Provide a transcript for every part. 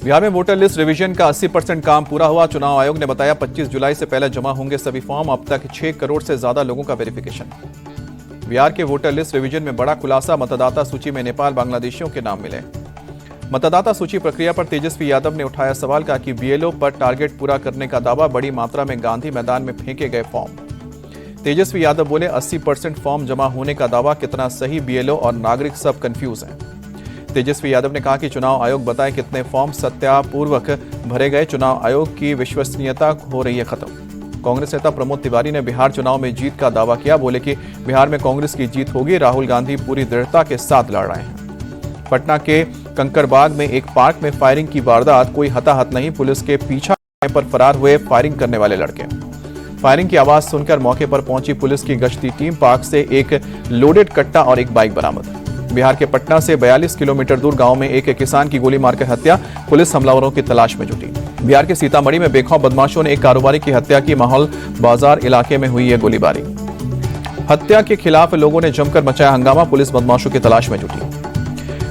बिहार में voter list revision का 80% काम पूरा हुआ। चुनाव आयोग ने बताया 25 जुलाई से पहले जमा होंगे सभी फॉर्म। अब तक 6 करोड़ से ज्यादा लोगों का वेरिफिकेशन। बिहार के वोटर लिस्ट रिवीजन में बड़ा खुलासा, मतदाता सूची में नेपाल बांग्लादेशियों के नाम मिले। मतदाता सूची प्रक्रिया पर तेजस्वी यादव ने उठाया सवाल, कहा कि बीएलओ पर टारगेट पूरा करने का दावा, बड़ी मात्रा में गांधी मैदान में फेंके गए फॉर्म। तेजस्वी यादव बोले 80% फॉर्म जमा होने का दावा, कितना सही, बीएलओ और नागरिक सब कंफ्यूज हैं। तेजस्वी यादव ने कहा कि चुनाव आयोग बताए कितने फॉर्म सत्यापूर्वक भरे गए। चुनाव आयोग की विश्वसनीयता हो रही है खत्म। कांग्रेस नेता प्रमोद तिवारी ने बिहार चुनाव में जीत का दावा किया, बोले कि बिहार में कांग्रेस की जीत होगी। राहुल गांधी पूरी दृढ़ता के साथ लड़ रहे हैं। पटना के कंकड़बाग में एक पार्क में फायरिंग की वारदात, कोई हताहत नहीं, पुलिस के पीछा पर फरार हुए फायरिंग करने वाले लड़के। फायरिंग की आवाज सुनकर मौके पर पहुंची पुलिस की गश्ती टीम। पार्क से एक लोडेड कट्टा और एक बाइक बरामद। बिहार के पटना से 42 किलोमीटर दूर गांव में एक किसान की गोली मारकर हत्या, पुलिस हमलावरों की तलाश में जुटी। बिहार के सीतामढ़ी में बेखौफ बदमाशों ने एक कारोबारी की हत्या की, माहौल बाजार इलाके में हुई है गोलीबारी। हत्या के खिलाफ लोगों ने जमकर मचाया हंगामा, पुलिस बदमाशों की तलाश में जुटी।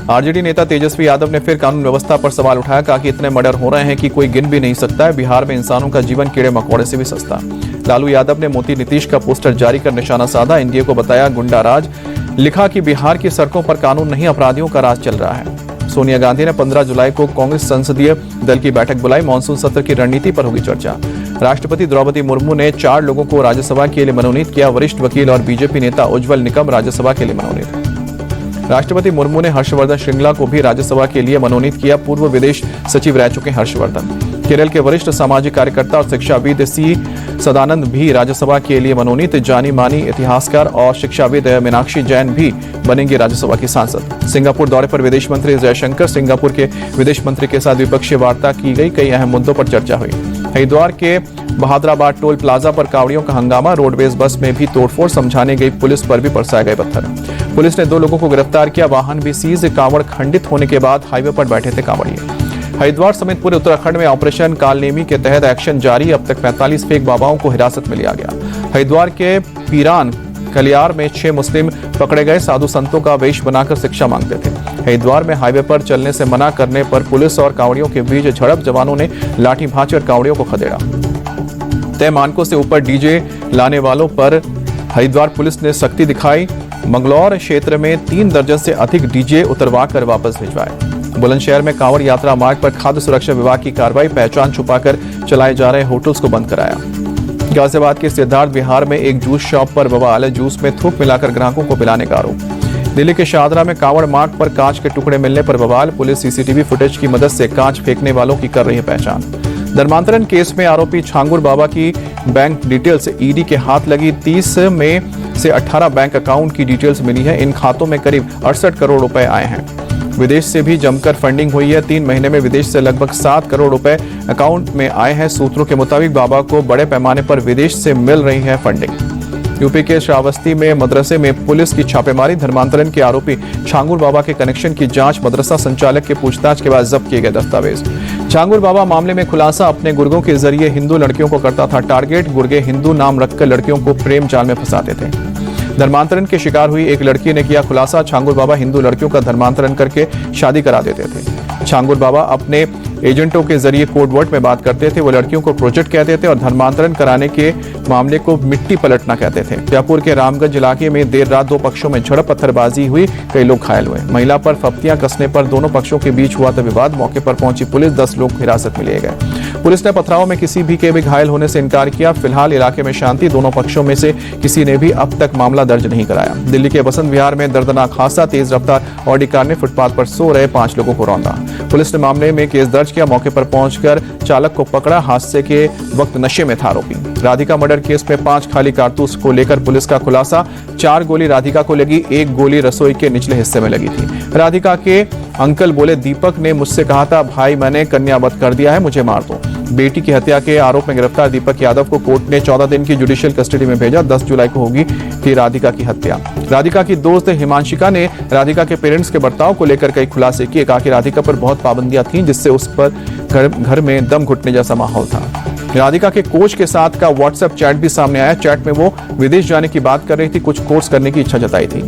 आरजेडी नेता तेजस्वी यादव ने फिर कानून व्यवस्था पर सवाल उठाया, कहा कि इतने मर्डर हो रहे हैं कि कोई गिन भी नहीं सकता है। बिहार में इंसानों का जीवन कीड़े मकोड़े से भी सस्ता। लालू यादव ने मोदी नीतीश का पोस्टर जारी कर निशाना साधा, एनडीए को बताया गुंडा राज। लिखा कि बिहार की सड़कों पर कानून नहीं, अपराधियों का राज चल रहा है। सोनिया गांधी ने 15 जुलाई को कांग्रेस संसदीय दल की बैठक बुलाई, मानसून सत्र की रणनीति पर होगी चर्चा। राष्ट्रपति द्रौपदी मुर्मू ने 4 लोगों को राज्यसभा के लिए मनोनीत किया, वरिष्ठ वकील और बीजेपी नेता उज्जवल निकम राज्यसभा के लिए मनोनीत। राष्ट्रपति मुर्मू ने हर्षवर्धन श्रृंगला को भी राज्यसभा के लिए मनोनीत किया, पूर्व विदेश सचिव रह चुके हर्षवर्धन। केरल के वरिष्ठ सामाजिक कार्यकर्ता और शिक्षाविद सी सदानंद भी राज्यसभा के लिए मनोनीत। जानी मानी इतिहासकार और शिक्षाविद मीनाक्षी जैन भी बनेंगे राज्यसभा की सांसद। सिंगापुर दौरे पर विदेश मंत्री जयशंकर, सिंगापुर के विदेश मंत्री के साथ द्विपक्षीय वार्ता की गई, कई अहम मुद्दों पर चर्चा हुई। हरिद्वार के बहादुराबाद टोल प्लाजा पर कावड़ियों का हंगामा, रोडवेज बस में भी तोड़फोड़, समझाने गई पुलिस पर भी बरसाए गए पत्थर। पुलिस ने 2 लोगों को गिरफ्तार किया, वाहन भी सीज। कांवड़ खंडित होने के बाद हाईवे पर बैठे थे कांवड़िए। हरिद्वार समेत पूरे उत्तराखंड में ऑपरेशन कालनेमी के तहत एक्शन जारी, अब तक 45 फेक बाबाओं को हिरासत में लिया गया। हरिद्वार के पीरान कलियार में 6 मुस्लिम पकड़े गए, साधु संतों का वेश बनाकर शिक्षा मांगते थे। हरिद्वार में हाईवे पर चलने से मना करने पर पुलिस और कांवड़ियों के बीच झड़प, जवानों ने लाठी भांचकर कांवड़ियों को खदेड़ा। तय मानकों से ऊपर डीजे लाने वालों पर हरिद्वार पुलिस ने सख्ती दिखाई। मंगलौर क्षेत्र में 3 दर्जन से अधिक डीजे उतरवा कर वापस भिजवाए। बुलंदशहर में कांवड़ यात्रा मार्ग पर खाद्य सुरक्षा विभाग की कार्रवाई, पहचान छुपाकर चलाए जा रहे होटल्स को बंद कराया। गाजियाबाद के सिद्धार्थ बिहार में एक जूस शॉप पर बवाल, जूस में थूक मिलाकर ग्राहकों को पिलाने का आरोप। दिल्ली के शाहदरा में कांवड़ मार्ग पर कांच के टुकड़े मिलने पर बवाल, पुलिस सीसीटीवी फुटेज की मदद से कांच फेंकने वालों की कर रही है पहचान। धर्मांतरण केस में आरोपी छांगुर बाबा की बैंक डिटेल्स ईडी के हाथ लगी, 30 में से 18 बैंक अकाउंट की डिटेल्स मिली है। इन खातों में करीब 68 करोड़ रुपए आए हैं। विदेश से भी जमकर फंडिंग हुई है, 3 महीने में विदेश से लगभग 7 करोड़ रुपए अकाउंट में आए हैं। सूत्रों के मुताबिक बाबा को बड़े पैमाने पर विदेश से मिल रही है फंडिंग। यूपी के श्रावस्ती में मदरसे में पुलिस की छापेमारी, धर्मांतरण के आरोपी छांगुर बाबा के कनेक्शन की जांच, मदरसा संचालक के पूछताछ के बाद जब्त किए गए दस्तावेज। छांगुर बाबा मामले में खुलासा, अपने गुर्गों के जरिए हिंदू लड़कियों को करता था टारगेट, गुर्गे हिंदू नाम रखकर लड़कियों को प्रेम जाल में फंसाते थे। धर्मांतरण के शिकार हुई एक लड़की ने किया खुलासा, छांगुर बाबा हिंदू लड़कियों का धर्मांतरण करके शादी करा देते थे। छांगुर बाबा अपने एजेंटों के जरिए कोड वर्ड में बात करते थे, वो लड़कियों को प्रोजेक्ट कहते थे और धर्मांतरण कराने के मामले को मिट्टी पलटना कहते थे। जयपुर के रामगंज इलाके में देर रात 2 पक्षों में झड़प, पत्थरबाजी हुई, कई लोग घायल हुए। महिला पर फप्तियां कसने पर दोनों पक्षों के बीच हुआ था विवाद, मौके पर पहुंची पुलिस, 10 लोग हिरासत में लिए गए। पुलिस ने पथराव में किसी भी के भी घायल होने से इनकार किया। फिलहाल इलाके में शांति, दोनों पक्षों में से किसी ने भी अब तक मामला दर्ज नहीं कराया। दिल्ली के बसंत विहार में दर्दनाक हादसा, तेज रफ्तार ऑडी कार ने फुटपाथ पर सो रहे 5 लोगों को रौंदा। पुलिस ने मामले में केस दर्ज किया, मौके पर पहुंचकर चालक को पकड़ा, हादसे के वक्त नशे में था आरोपी। राधिका मर्डर केस में 5 खाली कारतूस को लेकर पुलिस का खुलासा, 4 गोली राधिका को लगी, 1 गोली रसोई के निचले हिस्से में लगी थी। राधिका के अंकल बोले, दीपक ने मुझसे कहा था भाई मैंने कन्यावध कर दिया है, मुझे मार दो। बेटी की हत्या के आरोप में गिरफ्तार दीपक यादव को कोर्ट ने 14 दिन की जुडिशियल कस्टडी में भेजा। 10 जुलाई को होगी थी राधिका की हत्या। राधिका की दोस्त हिमांशिका ने राधिका के पेरेंट्स के बर्ताव को लेकर कई खुलासे किए, कहा कि राधिका पर बहुत पाबंदियां थीं, जिससे उस पर घर में दम घुटने जैसा माहौल था। राधिका के कोच के साथ का व्हाट्सएप चैट भी सामने आया। चैट में वो विदेश जाने की बात कर रही थी, कुछ कोर्स करने की इच्छा जताई थी।